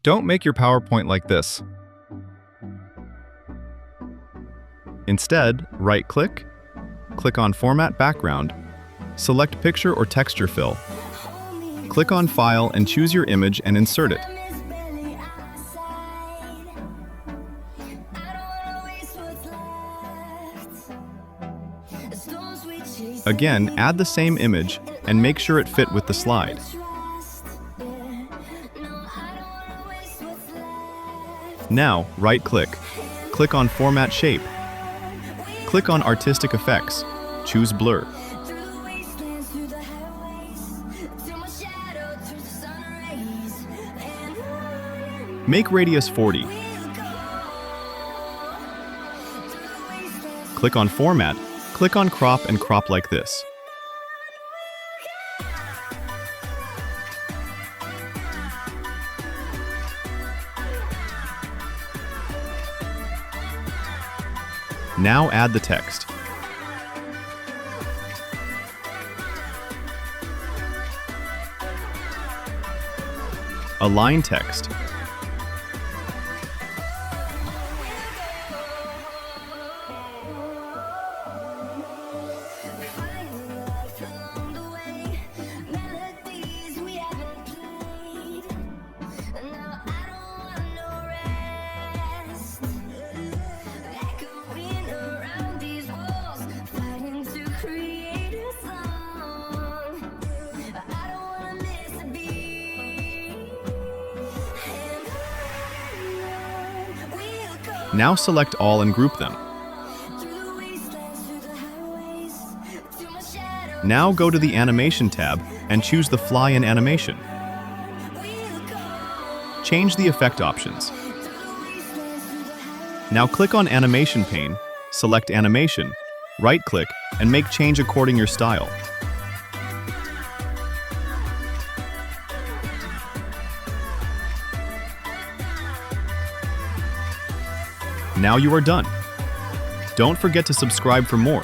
Don't make your PowerPoint like this. Instead, right-click, click on Format Background, select Picture or Texture Fill. Click on File and choose your image and insert it. Again, add the same image and make sure it fit with the slide. Now, right-click, click on Format Shape. Click on Artistic Effects, choose Blur. Make radius 40. Click on Format, click on Crop and crop like this. Now add the text. Align text. Now select all and group them. Now go to the Animation tab and choose the Fly in Animation. Change the effect options. Now click on Animation pane, select Animation, right-click, and make change according your style. Now you are done. Don't forget to subscribe for more.